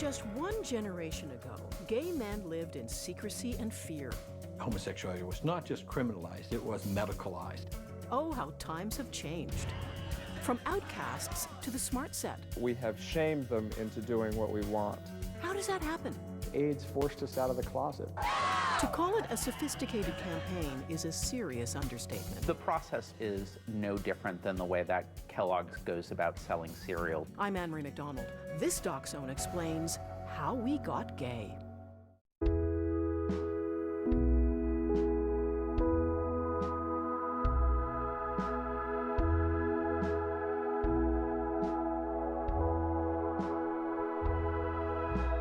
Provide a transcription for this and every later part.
Just one generation ago, gay men lived in secrecy and fear. Homosexuality was not just criminalized, it was medicalized. Oh, how times have changed. From outcasts to the smart set. We have shamed them into doing what we want. How does that happen? AIDS forced us out of the closet. To call it a sophisticated campaign is a serious understatement. The process is no different than the way that Kellogg's goes about selling cereal. I'm Anne-Marie McDonald. This Doc Zone explains how we got gay.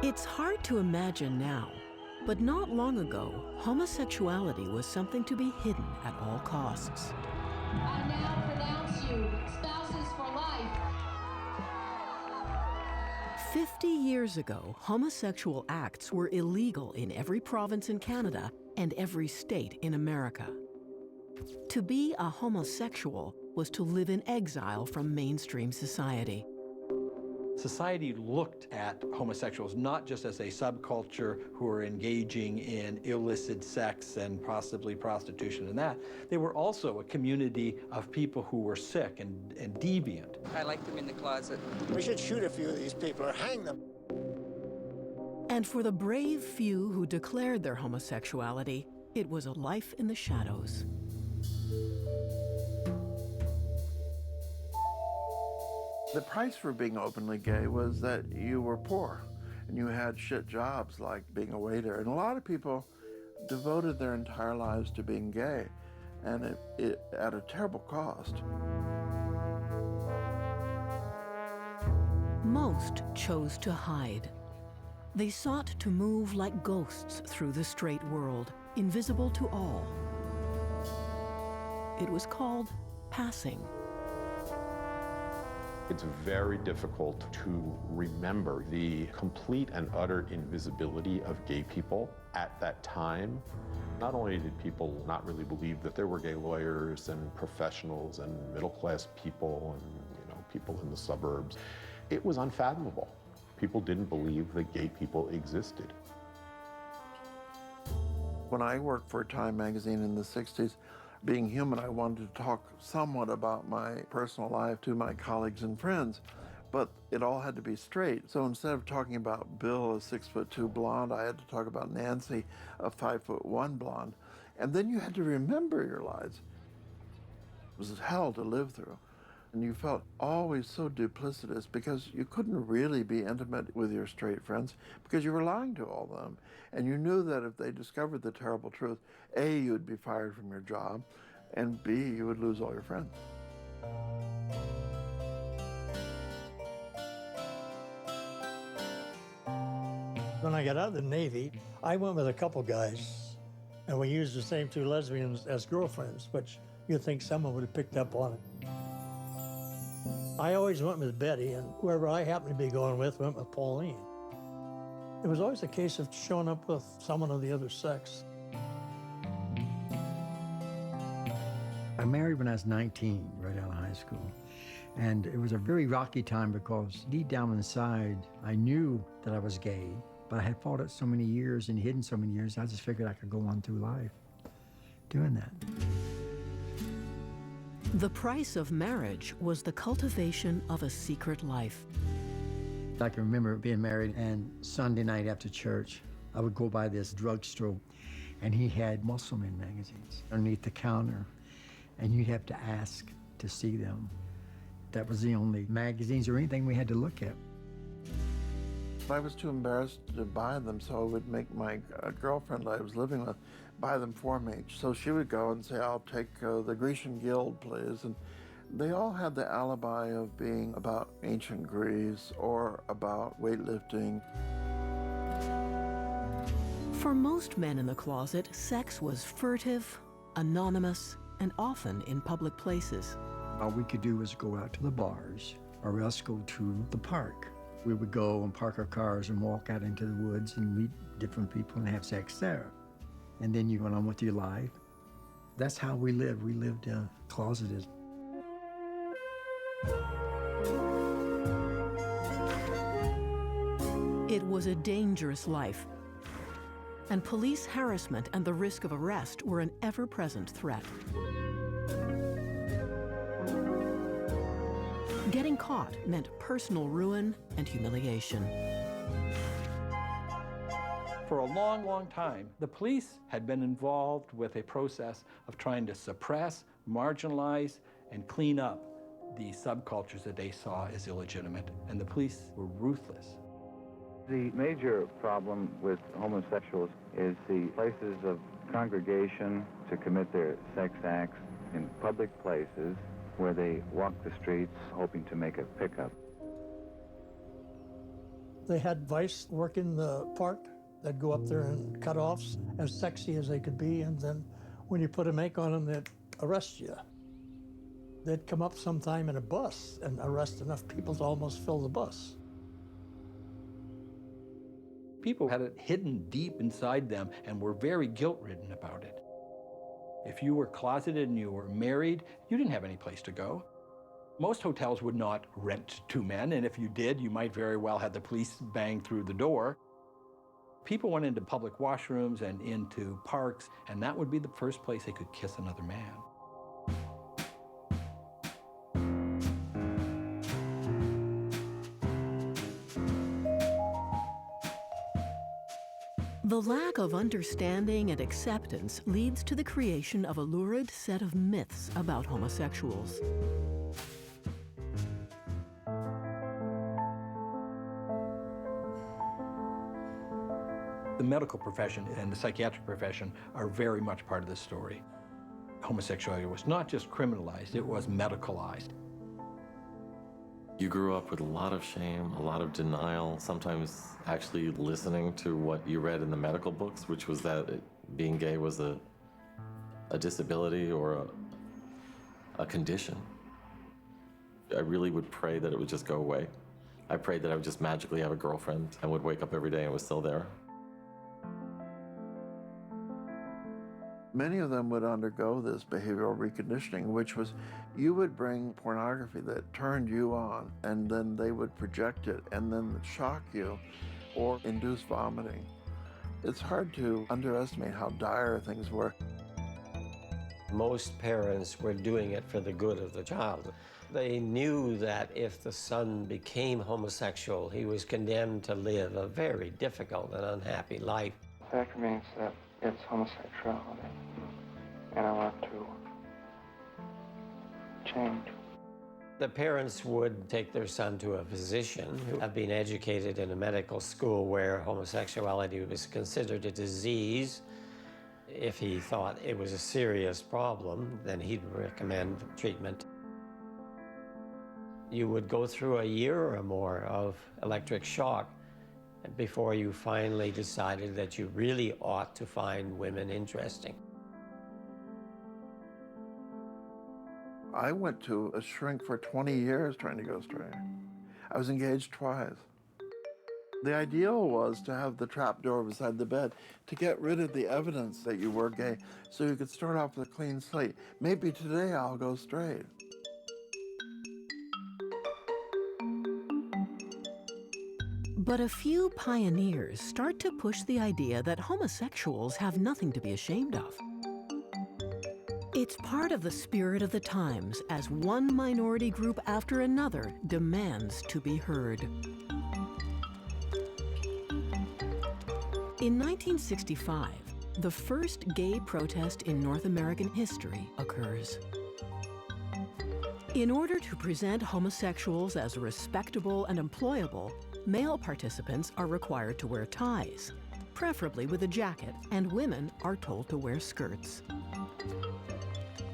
It's hard to imagine now, but not long ago, homosexuality was something to be hidden at all costs. I now pronounce you spouses for life. 50 years ago, homosexual acts were illegal in every province in Canada and every state in America. To be a homosexual was to live in exile from mainstream society. Society looked at homosexuals not just as a subculture who were engaging in illicit sex and possibly prostitution and that. They were also a community of people who were sick and deviant. I like them in the closet. We should shoot a few of these people or hang them. And for the brave few who declared their homosexuality, it was a life in the shadows. The price for being openly gay was that you were poor and you had shit jobs like being a waiter. And a lot of people devoted their entire lives to being gay, and it at a terrible cost. Most chose to hide. They sought to move like ghosts through the straight world, invisible to all. It was called passing. It's very difficult to remember the complete and utter invisibility of gay people at that time. Not only did people not really believe that there were gay lawyers and professionals and middle-class people and people in the suburbs, it was unfathomable. People didn't believe that gay people existed. When I worked for Time magazine in the 60s, being human, I wanted to talk somewhat about my personal life to my colleagues and friends, but it all had to be straight. So instead of talking about Bill, a 6'2" blonde, I had to talk about Nancy, a 5'1" blonde. And then you had to remember your lives. It was hell to live through. And you felt always so duplicitous because you couldn't really be intimate with your straight friends because you were lying to all of them. And you knew that if they discovered the terrible truth, A, you would be fired from your job, and B, you would lose all your friends. When I got out of the Navy, I went with a couple guys, and we used the same two lesbians as girlfriends, which you'd think someone would have picked up on it. I always went with Betty, and whoever I happened to be going with went with Pauline. It was always a case of showing up with someone of the other sex. I married when I was 19, right out of high school. And it was a very rocky time because deep down inside, I knew that I was gay, but I had fought it so many years and hidden so many years, I just figured I could go on through life doing that. The price of marriage was the cultivation of a secret life. I can remember being married, and Sunday night after church, I would go by this drugstore, and he had Muslim magazines underneath the counter, and you'd have to ask to see them. That was the only magazines or anything we had to look at. I was too embarrassed to buy them, so I would make my girlfriend I was living with buy them for me. So she would go and say, I'll take the Grecian Guild, please. And they all had the alibi of being about ancient Greece or about weightlifting. For most men in the closet, sex was furtive, anonymous, and often in public places. All we could do was go out to the bars or else go to the park. We would go and park our cars and walk out into the woods and meet different people and have sex there. And then you went on with your life. That's how we lived. We lived closeted. It was a dangerous life, and police harassment and the risk of arrest were an ever-present threat. Getting caught meant personal ruin and humiliation. For a long, long time, the police had been involved with a process of trying to suppress, marginalize, and clean up the subcultures that they saw as illegitimate, and the police were ruthless. The major problem with homosexuals is the places of congregation to commit their sex acts in public places where they walk the streets hoping to make a pickup. They had Vice work in the park. They'd go up there and cut offs as sexy as they could be, and then when you put a make on them, they'd arrest you. They'd come up sometime in a bus and arrest enough people to almost fill the bus. People had it hidden deep inside them and were very guilt-ridden about it. If you were closeted and you were married, you didn't have any place to go. Most hotels would not rent to men, and if you did, you might very well have the police bang through the door. People went into public washrooms and into parks, and that would be the first place they could kiss another man. The lack of understanding and acceptance leads to the creation of a lurid set of myths about homosexuals. The medical profession and the psychiatric profession are very much part of this story. Homosexuality was not just criminalized, it was medicalized. You grew up with a lot of shame, a lot of denial, sometimes actually listening to what you read in the medical books, which was that being gay was a disability or a condition. I really would pray that it would just go away. I prayed that I would just magically have a girlfriend and would wake up every day and it was still there. Many of them would undergo this behavioral reconditioning, which was you would bring pornography that turned you on, and then they would project it and then shock you or induce vomiting. It's hard to underestimate how dire things were. Most parents were doing it for the good of the child. They knew that if the son became homosexual, he was condemned to live a very difficult and unhappy life. The fact remains that it's homosexuality, and I want to change. The parents would take their son to a physician who had been educated in a medical school where homosexuality was considered a disease. If he thought it was a serious problem, then he'd recommend treatment. You would go through a year or more of electric shock before you finally decided that you really ought to find women interesting. I went to a shrink for 20 years trying to go straight. I was engaged twice. The ideal was to have the trap door beside the bed to get rid of the evidence that you were gay so you could start off with a clean slate. Maybe today I'll go straight. But a few pioneers start to push the idea that homosexuals have nothing to be ashamed of. It's part of the spirit of the times as one minority group after another demands to be heard. In 1965, the first gay protest in North American history occurs. In order to present homosexuals as respectable and employable, male participants are required to wear ties, preferably with a jacket, and women are told to wear skirts.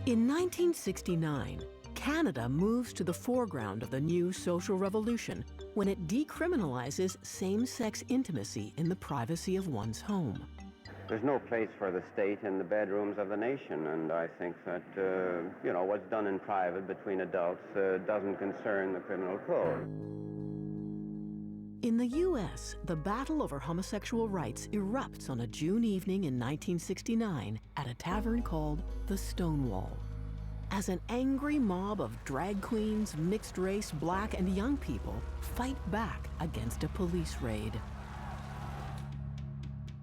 In 1969, Canada moves to the foreground of the new social revolution when it decriminalizes same-sex intimacy in the privacy of one's home. There's no place for the state in the bedrooms of the nation, and I think that, what's done in private between adults doesn't concern the criminal code. In the U.S., the battle over homosexual rights erupts on a June evening in 1969 at a tavern called the Stonewall. As an angry mob of drag queens, mixed-race, black, and young people fight back against a police raid.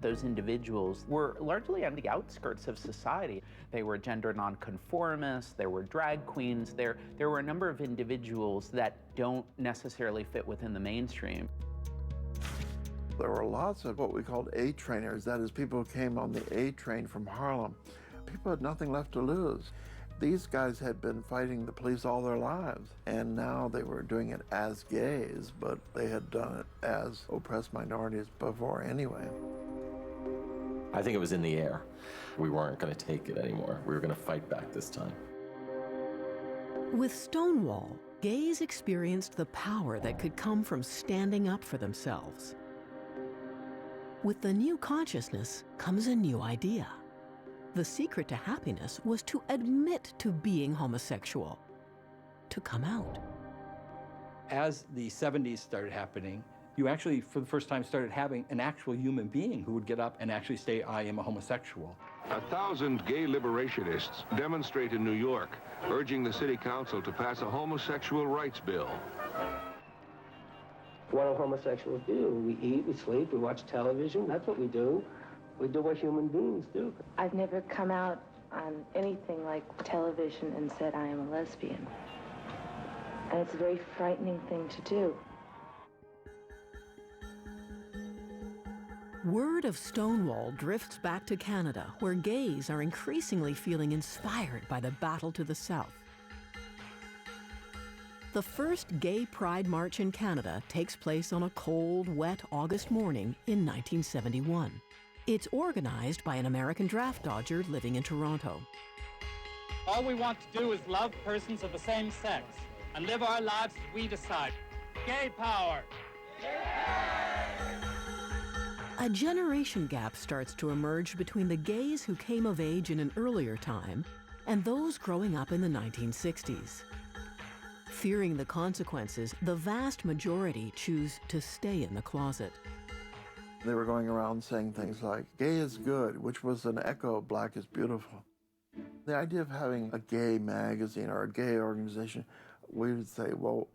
Those individuals were largely on the outskirts of society. They were gender nonconformists, there were drag queens, there were a number of individuals that don't necessarily fit within the mainstream. There were lots of what we called A-trainers, that is, people who came on the A train from Harlem. People had nothing left to lose. These guys had been fighting the police all their lives, and now they were doing it as gays, but they had done it as oppressed minorities before anyway. I think it was in the air. We weren't going to take it anymore. We were going to fight back this time. With Stonewall, gays experienced the power that could come from standing up for themselves. With the new consciousness comes a new idea. The secret to happiness was to admit to being homosexual, to come out. As the 70s started happening, you actually, for the first time, started having an actual human being who would get up and actually say, I am a homosexual. 1,000 gay liberationists demonstrate in New York, urging the city council to pass a homosexual rights bill. What do homosexuals do? We eat, we sleep, we watch television. That's what we do. We do what human beings do. I've never come out on anything like television and said I am a lesbian. And it's a very frightening thing to do. Word of Stonewall drifts back to Canada, where gays are increasingly feeling inspired by the battle to the south. The first Gay Pride March in Canada takes place on a cold, wet August morning in 1971. It's organized by an American draft dodger living in Toronto. All we want to do is love persons of the same sex and live our lives as we decide. Gay power! A generation gap starts to emerge between the gays who came of age in an earlier time and those growing up in the 1960s. Fearing the consequences, the vast majority choose to stay in the closet. They were going around saying things like, gay is good, which was an echo of black is beautiful. The idea of having a gay magazine or a gay organization, we would say, well,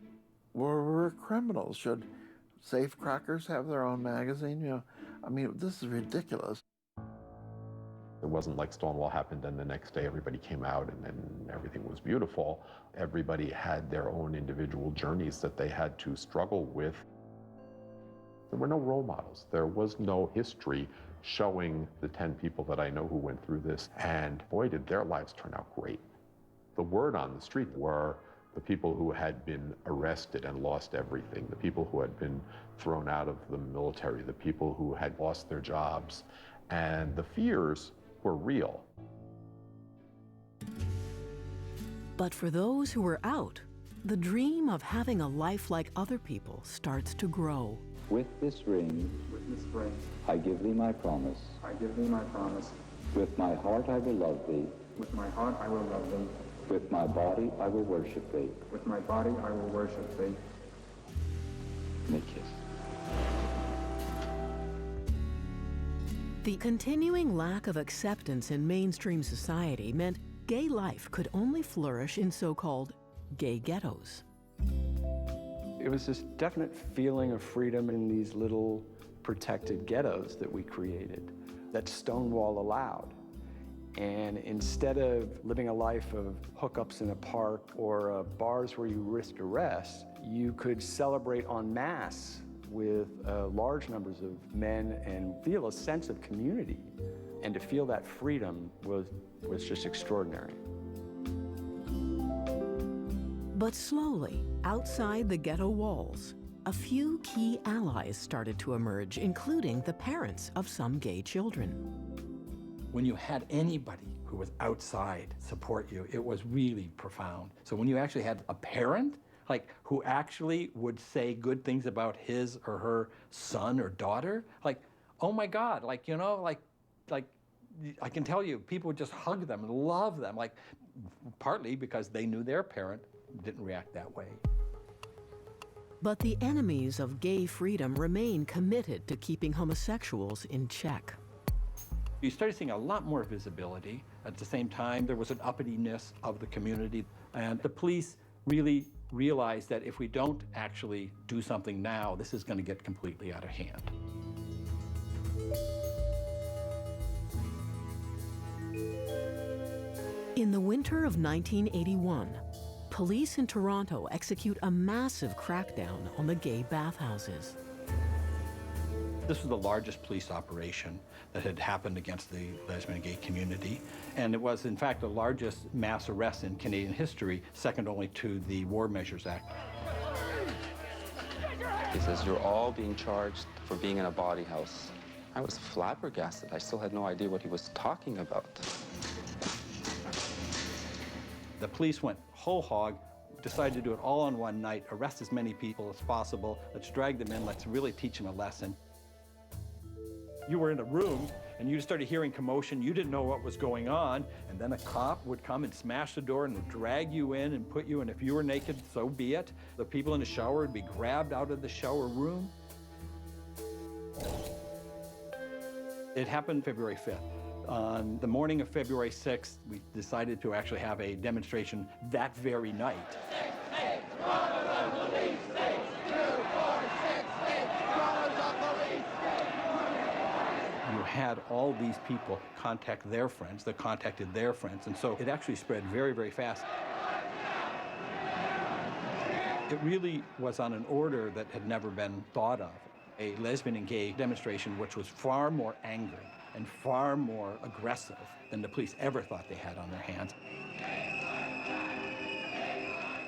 we're criminals. Should safecrackers have their own magazine? You know, I mean, this is ridiculous. It wasn't like Stonewall happened and the next day everybody came out and then everything was beautiful. Everybody had their own individual journeys that they had to struggle with. There were no role models. There was no history showing the 10 people that I know who went through this, and boy, did their lives turn out great. The word on the street were the people who had been arrested and lost everything, the people who had been thrown out of the military, the people who had lost their jobs, and the fears were real. But for those who were out, the dream of having a life like other people starts to grow. With this ring, I give thee my promise. I give thee my promise. With my heart I will love thee. With my heart I will love thee. With my body I will worship thee. With my body I will worship thee. Make kiss. The continuing lack of acceptance in mainstream society meant gay life could only flourish in so-called gay ghettos. It was this definite feeling of freedom in these little protected ghettos that we created, that Stonewall allowed. And instead of living a life of hookups in a park or bars where you risked arrest, you could celebrate en masse with large numbers of men and feel a sense of community. And to feel that freedom was just extraordinary. But slowly, outside the ghetto walls, a few key allies started to emerge, including the parents of some gay children. When you had anybody who was outside support you, it was really profound. So when you actually had a parent, like, who actually would say good things about his or her son or daughter, like, oh my God, like, you know, like I can tell you, people would just hug them and love them, like, partly because they knew their parent didn't react that way. But the enemies of gay freedom remain committed to keeping homosexuals in check. You started seeing a lot more visibility. At the same time, there was an uppityness of the community, and the police really realized that if we don't actually do something now, this is going to get completely out of hand. In the winter of 1981, police in Toronto execute a massive crackdown on the gay bathhouses. This was the largest police operation that had happened against the lesbian and gay community. And it was, in fact, the largest mass arrest in Canadian history, second only to the War Measures Act. He says, you're all being charged for being in a bawdy house. I was flabbergasted. I still had no idea what he was talking about. The police went whole hog, decided to do it all in one night, arrest as many people as possible. Let's drag them in, let's really teach them a lesson. You were in a room and you started hearing commotion, you didn't know what was going on, and then a cop would come and smash the door and would drag you in and put you in. If you were naked, so be it. The people in the shower would be grabbed out of the shower room. It happened February 5th. On the morning of February 6th, we decided to actually have a demonstration that very night. You had all these people contact their friends that contacted their friends, and so it actually spread very, very fast. It really was on an order that had never been thought of. A lesbian and gay demonstration which was far more angry and far more aggressive than the police ever thought they had on their hands.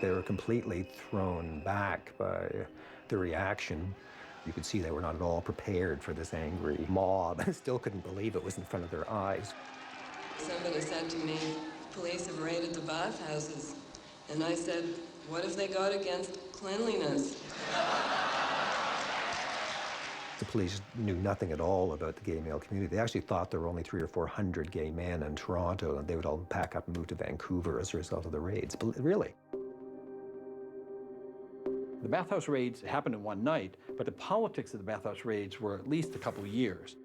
They were completely thrown back by the reaction. You could see they were not at all prepared for this angry mob. I still couldn't believe it was in front of their eyes. Somebody said to me, police have raided the bathhouses. And I said, what if they got against cleanliness? The police knew nothing at all about the gay male community. They actually thought there were only 300 or 400 gay men in Toronto, and they would all pack up and move to Vancouver as a result of the raids. But really. The bathhouse raids happened in one night, but the politics of the bathhouse raids were at least a couple of years.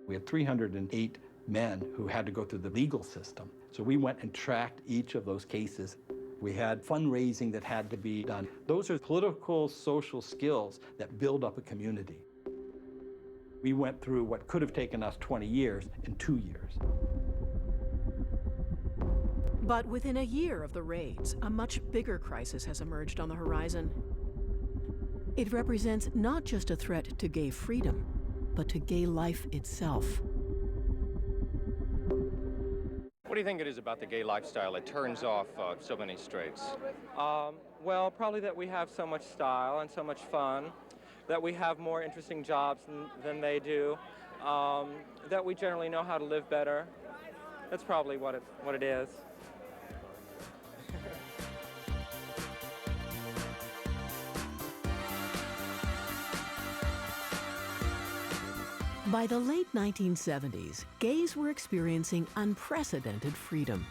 We had 308 men who had to go through the legal system. So we went and tracked each of those cases. We had fundraising that had to be done. Those are political, social skills that build up a community. We went through what could have taken us 20 years in 2 years. But within a year of the raids, a much bigger crisis has emerged on the horizon. It represents not just a threat to gay freedom, but to gay life itself. What do you think it is about the gay lifestyle that turns off so many straights? Well, probably that we have so much style and so much fun, that we have more interesting jobs than they do, that we generally know how to live better. That's probably what it is. By the late 1970s, gays were experiencing unprecedented freedom.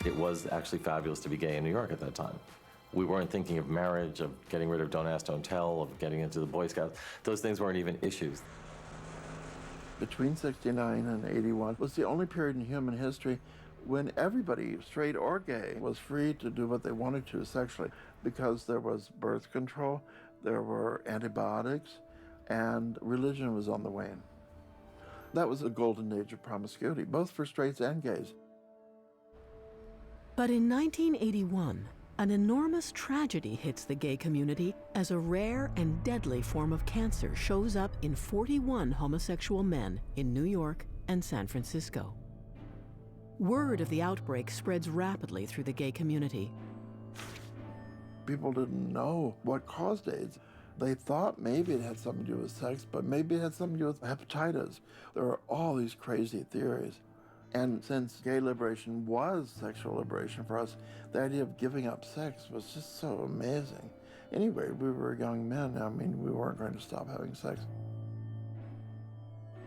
It was actually fabulous to be gay in New York at that time. We weren't thinking of marriage, of getting rid of Don't Ask, Don't Tell, of getting into the Boy Scouts. Those things weren't even issues. Between 69 and 81 was the only period in human history when everybody, straight or gay, was free to do what they wanted to sexually, because there was birth control, there were antibiotics, and religion was on the wane. That was a golden age of promiscuity, both for straights and gays. But in 1981, an enormous tragedy hits the gay community as a rare and deadly form of cancer shows up in 41 homosexual men in New York and San Francisco. Word of the outbreak spreads rapidly through the gay community. People didn't know what caused AIDS. They thought maybe it had something to do with sex, but maybe it had something to do with hepatitis. There are all these crazy theories. And since gay liberation was sexual liberation for us, the idea of giving up sex was just so amazing. Anyway, we were young men. I mean, we weren't going to stop having sex.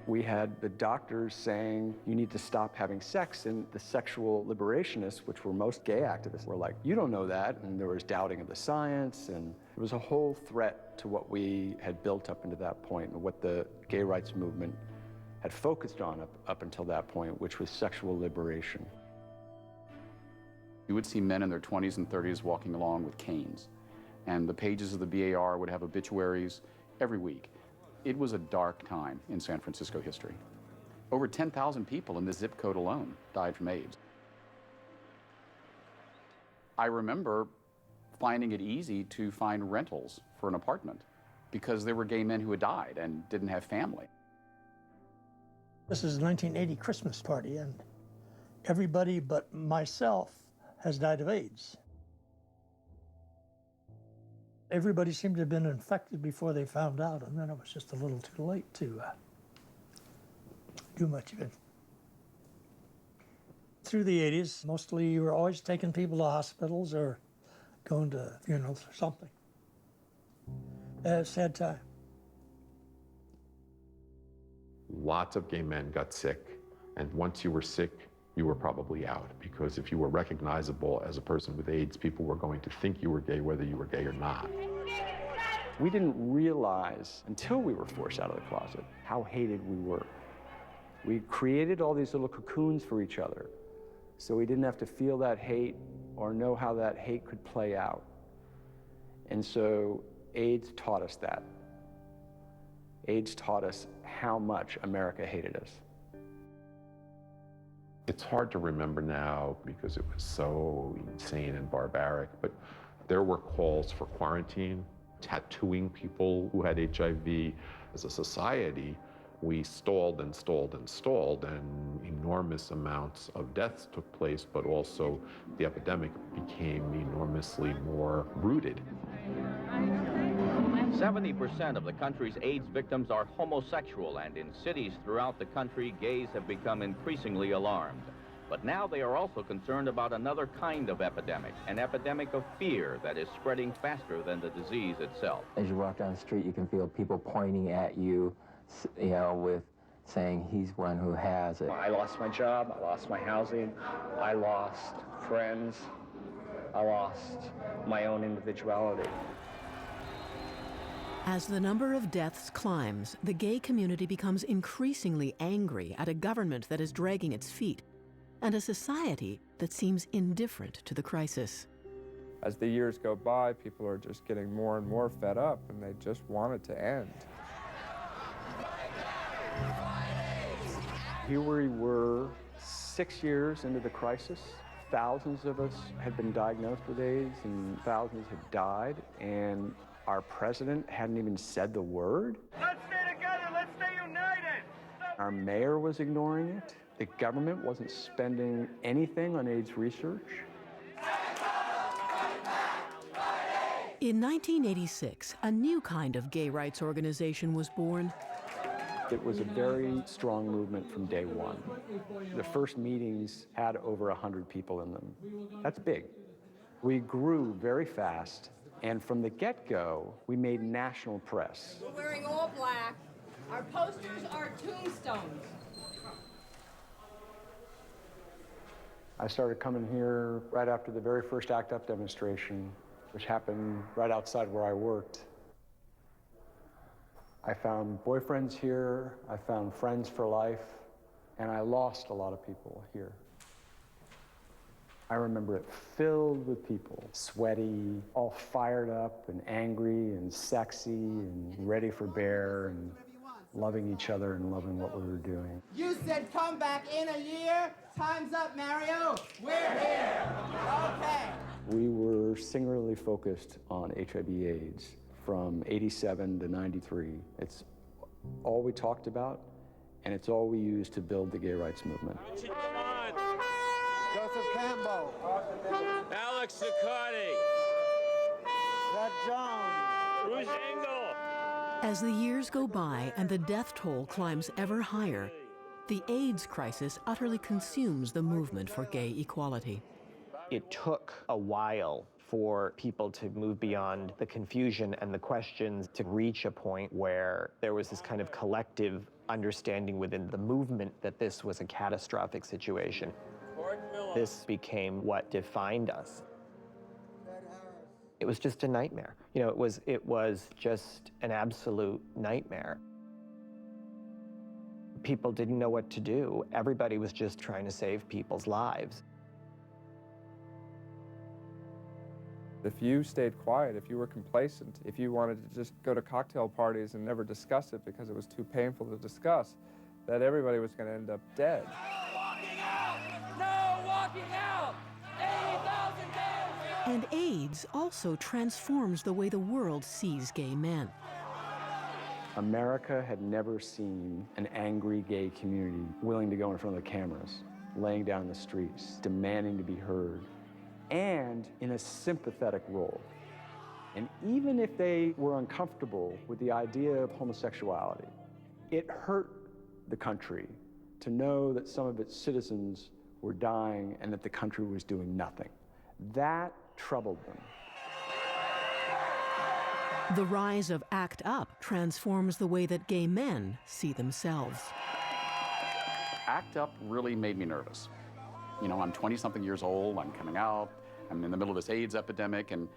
We had the doctors saying, you need to stop having sex, and the sexual liberationists, which were most gay activists, were like, you don't know that, and there was doubting of the science, and it was a whole threat to what we had built up into that point, and what the gay rights movement had focused on up until that point, which was sexual liberation. You would see men in their 20s and 30s walking along with canes, and the pages of the BAR would have obituaries every week. It was a dark time in San Francisco history. Over 10,000 people in this zip code alone died from AIDS. I remember finding it easy to find rentals for an apartment because there were gay men who had died and didn't have family. This is a 1980 Christmas party, and everybody but myself has died of AIDS. Everybody seemed to have been infected before they found out, and then it was just a little too late to do much of it. Through the 80s, mostly you were always taking people to hospitals or going to funerals or something. A sad time. Lots of gay men got sick, and once you were sick, you were probably out, because if you were recognizable as a person with AIDS, people were going to think you were gay whether you were gay or not. We didn't realize until we were forced out of the closet how hated we were. We created all these little cocoons for each other, so we didn't have to feel that hate or know how that hate could play out. And so AIDS taught us that. AIDS taught us how much America hated us. It's hard to remember now because it was so insane and barbaric, but there were calls for quarantine, tattooing people who had HIV. As a society, we stalled and stalled and stalled, and enormous amounts of deaths took place, but also the epidemic became enormously more rooted. 70% of the country's AIDS victims are homosexual, and in cities throughout the country, gays have become increasingly alarmed. But now they are also concerned about another kind of epidemic, an epidemic of fear that is spreading faster than the disease itself. As you walk down the street, you can feel people pointing at you, with saying he's one who has it. I lost my job, I lost my housing, I lost friends, I lost my own individuality. As the number of deaths climbs, the gay community becomes increasingly angry at a government that is dragging its feet and a society that seems indifferent to the crisis. As the years go by, people are just getting more and more fed up, and they just want it to end. Here we were 6 years into the crisis. Thousands of us had been diagnosed with AIDS and thousands had died, and our president hadn't even said the word. Let's stay together, let's stay united! Our mayor was ignoring it. The government wasn't spending anything on AIDS research. In 1986, a new kind of gay rights organization was born. It was a very strong movement from day one. The first meetings had over 100 people in them. That's big. We grew very fast, and from the get-go, we made national press. We're wearing all black. Our posters are tombstones. I started coming here right after the very first ACT UP demonstration, which happened right outside where I worked. I found boyfriends here, I found friends for life, and I lost a lot of people here. I remember it filled with people, sweaty, all fired up and angry and sexy and ready for bear and loving each other and loving what we were doing. You said come back in a year. Time's up, Mario. We're here. Okay. We were singularly focused on HIV/AIDS from 87 to 93. It's all we talked about, and it's all we used to build the gay rights movement. Joseph Campbell. Alex Zuccotti. Red Jones. Bruce Engel. As the years go by and the death toll climbs ever higher, the AIDS crisis utterly consumes the movement for gay equality. It took a while for people to move beyond the confusion and the questions to reach a point where there was this kind of collective understanding within the movement that this was a catastrophic situation. This became what defined us. It was just a nightmare. You know, it was just an absolute nightmare. People didn't know what to do. Everybody was just trying to save people's lives. If you stayed quiet, if you were complacent, if you wanted to just go to cocktail parties and never discuss it because it was too painful to discuss, that everybody was going to end up dead. No walking out! 80,000 dead! And AIDS also transforms the way the world sees gay men. America had never seen an angry gay community willing to go in front of the cameras, laying down the streets, demanding to be heard, and in a sympathetic role. And even if they were uncomfortable with the idea of homosexuality, it hurt the country to know that some of its citizens were dying and that the country was doing nothing. That troubled them. The rise of ACT UP transforms the way that gay men see themselves. ACT UP really made me nervous. You know, I'm 20-something years old, I'm coming out, I'm in the middle of this AIDS epidemic, and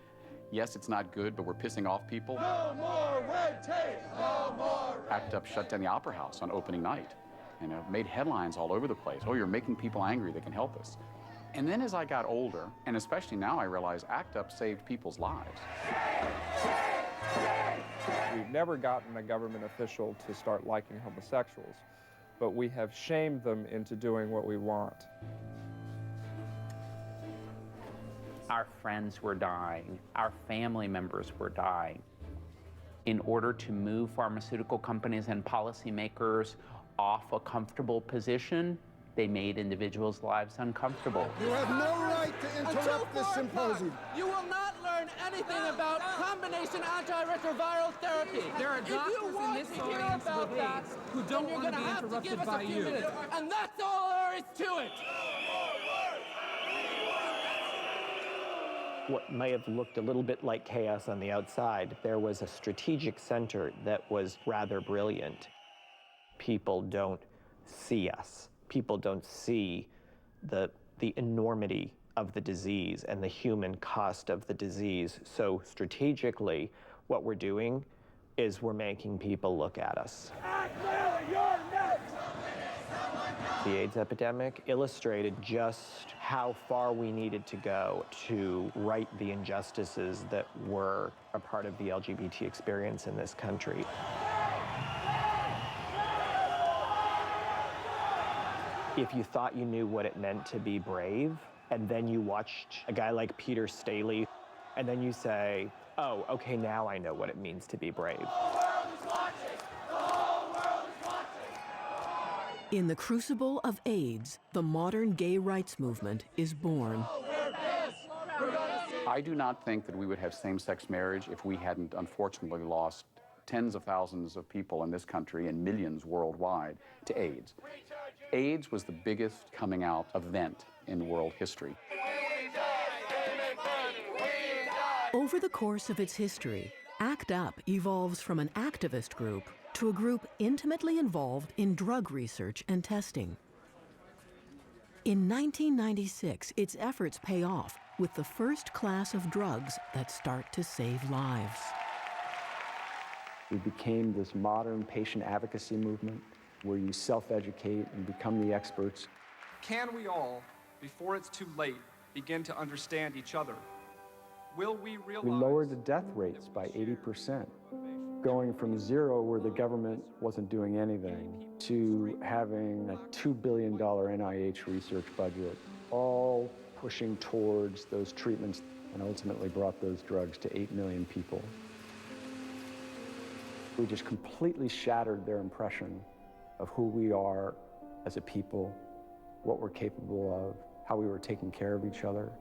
yes, it's not good, but we're pissing off people. No more red tape! No more red ACT UP shut down the Opera House on opening night, and it made headlines all over the place. Oh, you're making people angry, they can help us. And then as I got older, and especially now, I realize ACT UP saved people's lives. We've never gotten a government official to start liking homosexuals, but we have shamed them into doing what we want. Our friends were dying, our family members were dying. In order to move pharmaceutical companies and policymakers off a comfortable position, they made individuals' lives uncomfortable. You have no right to interrupt this symposium. You will not learn anything about combination antiretroviral therapy. There are doctors in this audience with AIDS who don't want to be interrupted by you. And that's all there is to it. What may have looked a little bit like chaos on the outside, there was a strategic center that was rather brilliant. People don't see us. People don't see the enormity of the disease and the human cost of the disease. So strategically, what we're doing is we're making people look at us. The AIDS epidemic illustrated just how far we needed to go to right the injustices that were a part of the LGBT experience in this country. If you thought you knew what it meant to be brave, and then you watched a guy like Peter Staley, and then you say, oh, okay, now I know what it means to be brave. In the crucible of AIDS, the modern gay rights movement is born. I do not think that we would have same-sex marriage if we hadn't unfortunately lost tens of thousands of people in this country and millions worldwide to AIDS. AIDS was the biggest coming out event in world history. Over the course of its history, ACT UP evolves from an activist group to a group intimately involved in drug research and testing. In 1996, its efforts pay off with the first class of drugs that start to save lives. We became this modern patient advocacy movement where you self-educate and become the experts. Can we all, before it's too late, begin to understand each other? Will we realize... We lowered the death rates by 80%, going from zero where the government wasn't doing anything to having a $2 billion NIH research budget, all pushing towards those treatments, and ultimately brought those drugs to 8 million people. We just completely shattered their impression of who we are as a people, what we're capable of, how we were taking care of each other,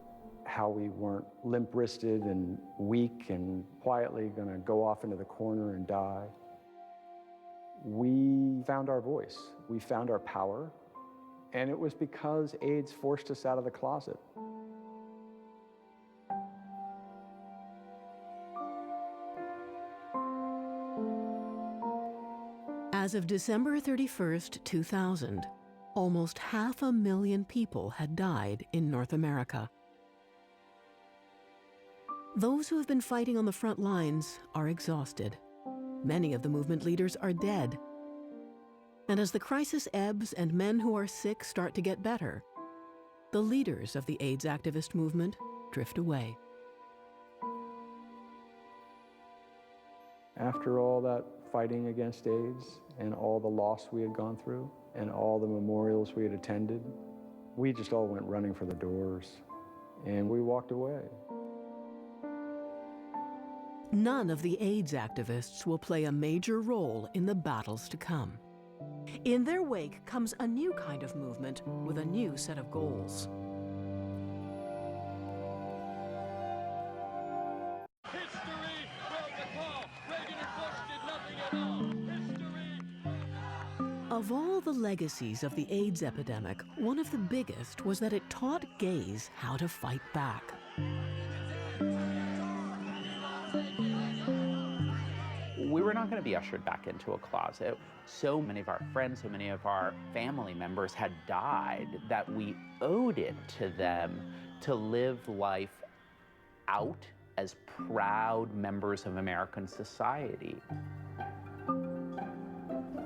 how we weren't limp-wristed and weak and quietly gonna go off into the corner and die. We found our voice, we found our power, and it was because AIDS forced us out of the closet. As of December 31st, 2000, almost 500,000 people had died in North America. Those who have been fighting on the front lines are exhausted. Many of the movement leaders are dead. And as the crisis ebbs and men who are sick start to get better, the leaders of the AIDS activist movement drift away. After all that fighting against AIDS and all the loss we had gone through and all the memorials we had attended, we just all went running for the doors and we walked away. None of the AIDS activists will play a major role in the battles to come. In their wake comes a new kind of movement with a new set of goals. Of all the legacies of the AIDS epidemic, one of the biggest was that it taught gays how to fight back. We were not going to be ushered back into a closet. So many of our friends, so many of our family members had died that we owed it to them to live life out as proud members of American society.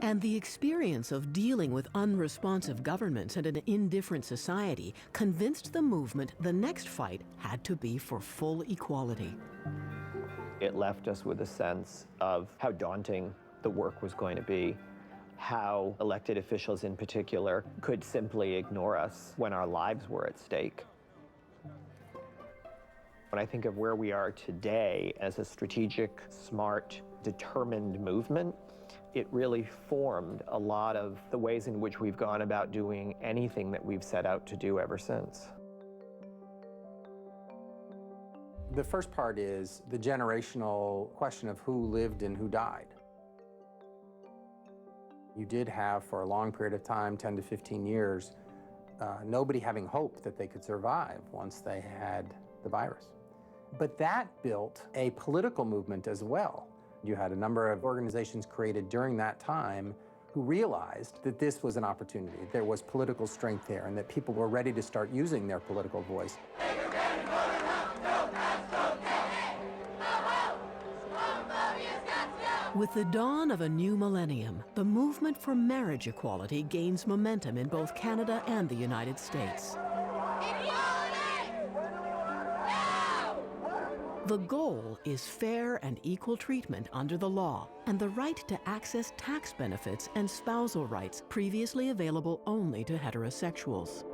And the experience of dealing with unresponsive governments and an indifferent society convinced the movement the next fight had to be for full equality. It left us with a sense of how daunting the work was going to be, how elected officials in particular could simply ignore us when our lives were at stake. When I think of where we are today as a strategic, smart, determined movement, it really formed a lot of the ways in which we've gone about doing anything that we've set out to do ever since. The first part is the generational question of who lived and who died. You did have, for a long period of time, 10 to 15 years, nobody having hope that they could survive once they had the virus. But that built a political movement as well. You had a number of organizations created during that time who realized that this was an opportunity. There was political strength there and that people were ready to start using their political voice. With the dawn of a new millennium, the movement for marriage equality gains momentum in both Canada and the United States. The goal is fair and equal treatment under the law and the right to access tax benefits and spousal rights previously available only to heterosexuals.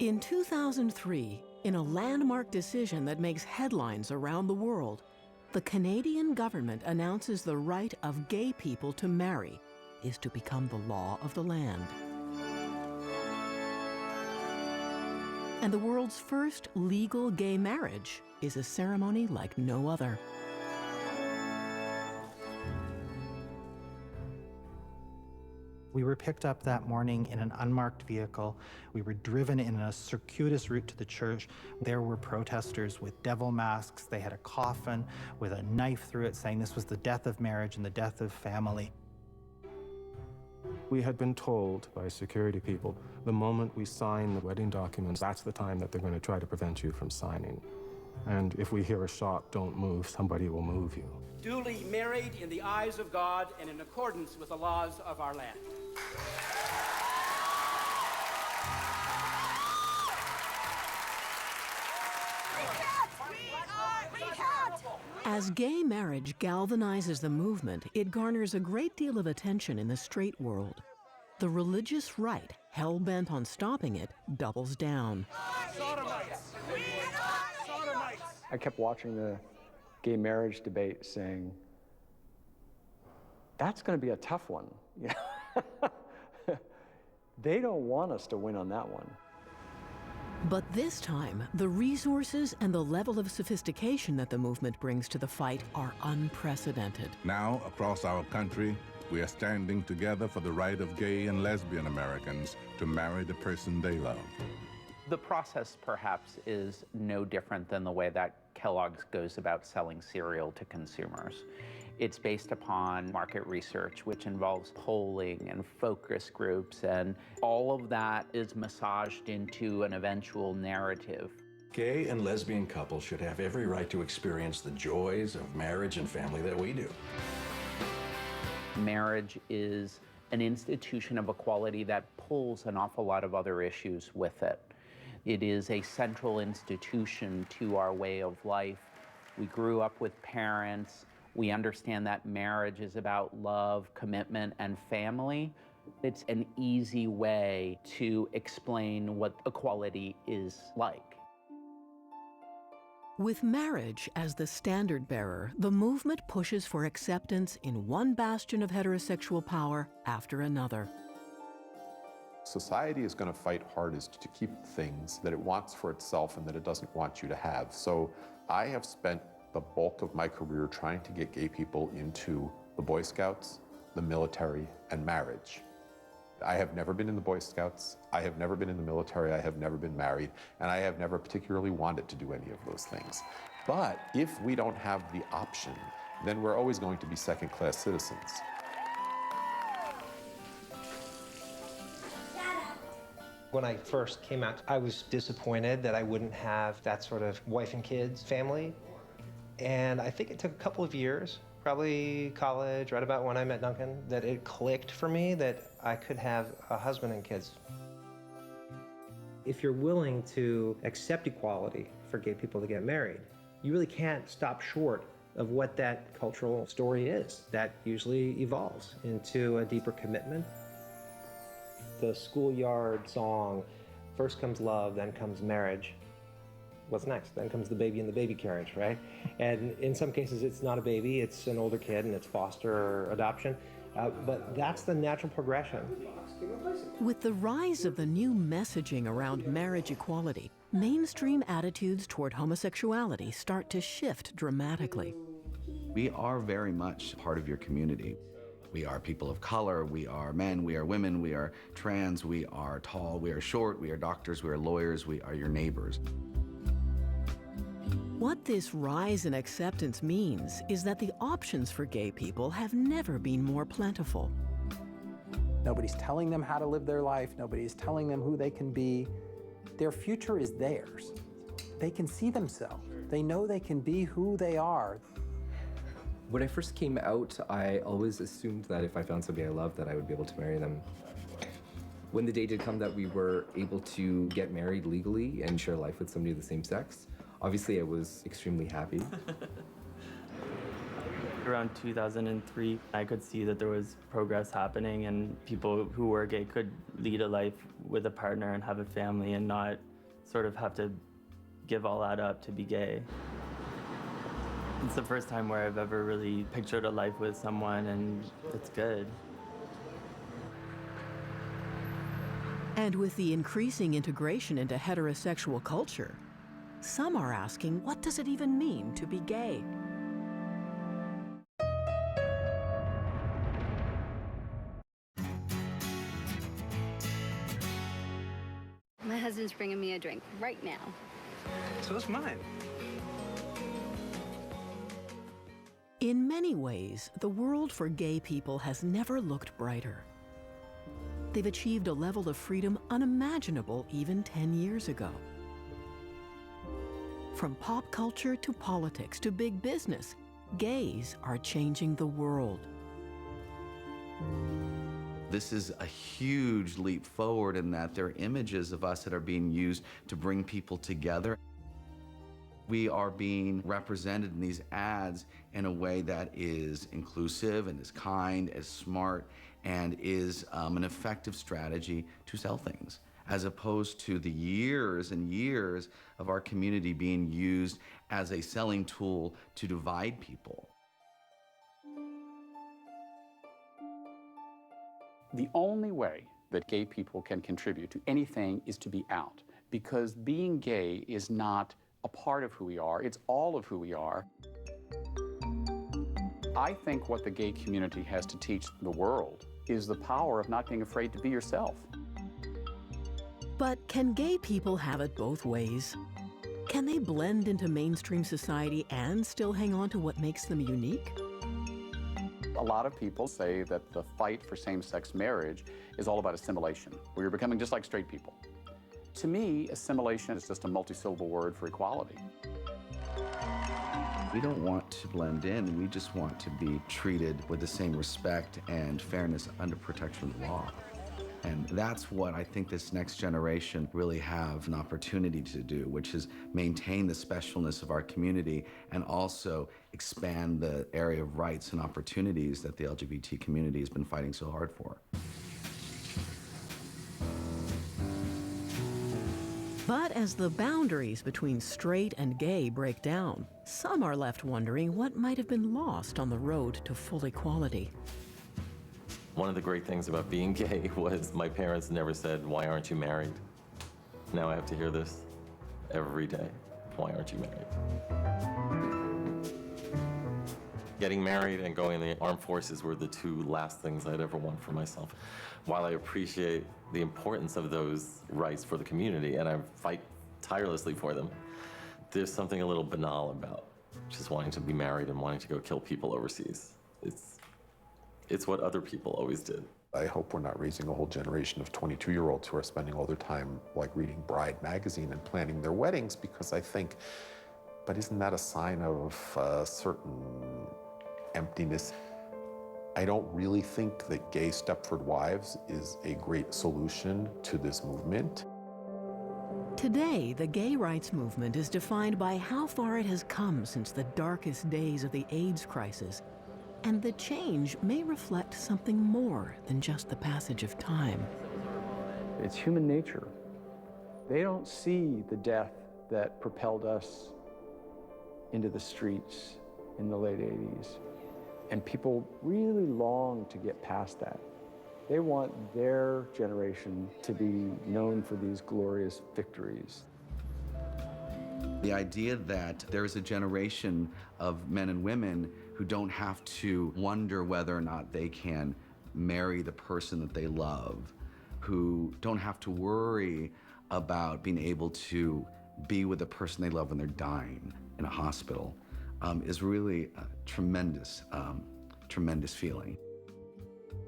In 2003, in a landmark decision that makes headlines around the world, the Canadian government announces the right of gay people to marry is to become the law of the land. And the world's first legal gay marriage is a ceremony like no other. We were picked up that morning in an unmarked vehicle. We were driven in a circuitous route to the church. There were protesters with devil masks. They had a coffin with a knife through it saying this was the death of marriage and the death of family. We had been told by security people, the moment we sign the wedding documents, that's the time that they're going to try to prevent you from signing. And if we hear a shot, don't move, somebody will move you. Duly married in the eyes of God and in accordance with the laws of our land. As gay marriage galvanizes the movement, it garners a great deal of attention in the straight world. The religious right, hell-bent on stopping it, doubles down. Sodomites! Sodomites! I kept watching the gay marriage debate saying, that's going to be a tough one. They don't want us to win on that one. But this time, the resources and the level of sophistication that the movement brings to the fight are unprecedented. Now, across our country, we are standing together for the right of gay and lesbian Americans to marry the person they love. The process, perhaps, is no different than the way that Kellogg's goes about selling cereal to consumers. It's based upon market research, which involves polling and focus groups, and all of that is massaged into an eventual narrative. Gay and lesbian couples should have every right to experience the joys of marriage and family that we do. Marriage is an institution of equality that pulls an awful lot of other issues with it. It is a central institution to our way of life. We grew up with parents. We understand that marriage is about love, commitment, and family. It's an easy way to explain what equality is like. With marriage as the standard bearer, the movement pushes for acceptance in one bastion of heterosexual power after another. Society is going to fight hardest to keep things that it wants for itself and that it doesn't want you to have. So I have spent the bulk of my career trying to get gay people into the Boy Scouts, the military, and marriage. I have never been in the Boy Scouts, I have never been in the military, I have never been married, and I have never particularly wanted to do any of those things. But if we don't have the option, then we're always going to be second-class citizens. When I first came out, I was disappointed that I wouldn't have that sort of wife and kids family. And I think it took a couple of years, probably college, right about when I met Duncan, that it clicked for me that I could have a husband and kids. If you're willing to accept equality for gay people to get married, you really can't stop short of what that cultural story is. That usually evolves into a deeper commitment. The schoolyard song, first comes love, then comes marriage. What's next? Then comes the baby in the baby carriage, right? And in some cases, it's not a baby, it's an older kid, and it's foster or adoption. But that's the natural progression. With the rise of the new messaging around marriage equality, mainstream attitudes toward homosexuality start to shift dramatically. We are very much part of your community. We are people of color, we are men, we are women, we are trans, we are tall, we are short, we are doctors, we are lawyers, we are your neighbors. What this rise in acceptance means is that the options for gay people have never been more plentiful. Nobody's telling them how to live their life. Nobody's telling them who they can be. Their future is theirs. They can see themselves. They know they can be who they are. When I first came out, I always assumed that if I found somebody I loved, that I would be able to marry them. When the day did come that we were able to get married legally and share life with somebody of the same sex, obviously I was extremely happy. Around 2003, I could see that there was progress happening and people who were gay could lead a life with a partner and have a family and not sort of have to give all that up to be gay. It's the first time where I've ever really pictured a life with someone, and it's good. And with the increasing integration into heterosexual culture, some are asking, what does it even mean to be gay? My husband's bringing me a drink right now. So is mine. In many ways, the world for gay people has never looked brighter. They've achieved a level of freedom unimaginable even 10 years ago. From pop culture to politics to big business, gays are changing the world. This is a huge leap forward in that there are images of us that are being used to bring people together. We are being represented in these ads in a way that is inclusive and is kind, is smart, and is an effective strategy to sell things, as opposed to the years and years of our community being used as a selling tool to divide people. The only way that gay people can contribute to anything is to be out, because being gay is not a part of who we are, it's all of who we are. I think what the gay community has to teach the world is the power of not being afraid to be yourself. But can gay people have it both ways? Can they blend into mainstream society and still hang on to what makes them unique? A lot of people say that the fight for same-sex marriage is all about assimilation, where you're becoming just like straight people. To me, assimilation is just a multi-syllable word for equality. We don't want to blend in, we just want to be treated with the same respect and fairness under protection of the law. And that's what I think this next generation really have an opportunity to do, which is maintain the specialness of our community and also expand the area of rights and opportunities that the LGBT community has been fighting so hard for. But as the boundaries between straight and gay break down, some are left wondering what might have been lost on the road to full equality. One of the great things about being gay was my parents never said, "Why aren't you married?" Now I have to hear this every day. Why aren't you married? Getting married and going in the armed forces were the two last things I'd ever want for myself. While I appreciate the importance of those rights for the community, and I fight tirelessly for them, there's something a little banal about just wanting to be married and wanting to go kill people overseas. It's what other people always did. I hope we're not raising a whole generation of 22-year-olds who are spending all their time like reading Bride magazine and planning their weddings, because I think, but isn't that a sign of a certain emptiness? I don't really think that gay Stepford wives is a great solution to this movement. Today, the gay rights movement is defined by how far it has come since the darkest days of the AIDS crisis. And the change may reflect something more than just the passage of time. It's human nature. They don't see the death that propelled us into the streets in the late 80s. And people really long to get past that. They want their generation to be known for these glorious victories. The idea that there is a generation of men and women who don't have to wonder whether or not they can marry the person that they love, who don't have to worry about being able to be with the person they love when they're dying in a hospital, is really a tremendous, tremendous feeling.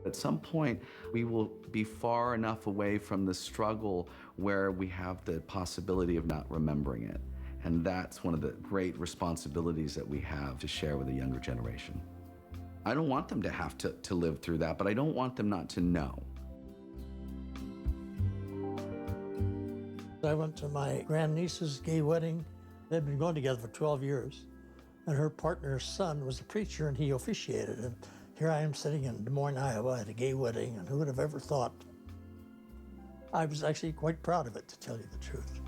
At some point, we will be far enough away from the struggle where we have the possibility of not remembering it. And that's one of the great responsibilities that we have to share with the younger generation. I don't want them to have to live through that, but I don't want them not to know. I went to my grandniece's gay wedding. They'd been going together for 12 years. And her partner's son was a preacher, and he officiated. And here I am sitting in Des Moines, Iowa at a gay wedding, and who would have ever thought? I was actually quite proud of it, to tell you the truth.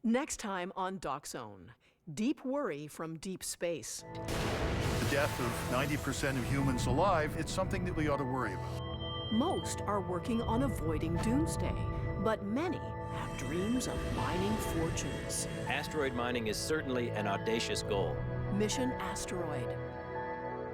Next time on Doc Zone, deep worry from deep space. The death of 90% of humans alive, it's something that we ought to worry about. Most are working on avoiding doomsday, but many have dreams of mining fortunes. Asteroid mining is certainly an audacious goal. Mission Asteroid.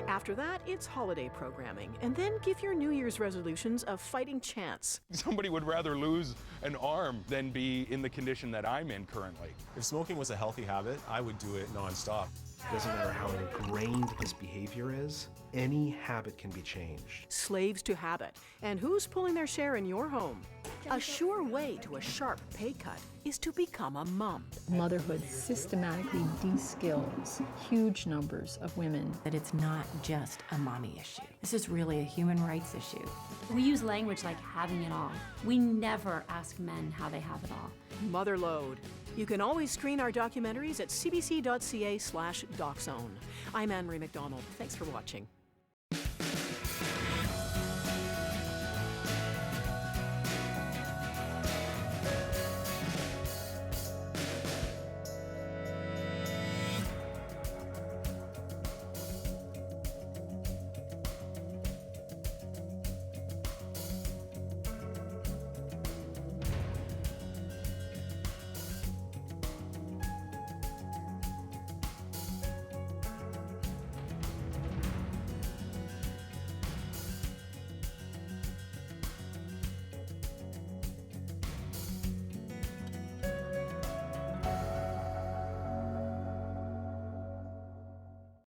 After that, it's holiday programming, and then give your New Year's resolutions a fighting chance. Somebody would rather lose an arm than be in the condition that I'm in currently. If smoking was a healthy habit, I would do it nonstop. It doesn't matter how ingrained this behavior is, any habit can be changed. Slaves to habit. And who's pulling their share in your home? A sure way to a sharp pay cut is to become a mom. Motherhood systematically de-skills huge numbers of women. That it's not just a mommy issue. This is really a human rights issue. We use language like having it all. We never ask men how they have it all. Motherload. You can always screen our documentaries at cbc.ca/DocZone. I'm Anne Marie McDonald. Thanks for watching.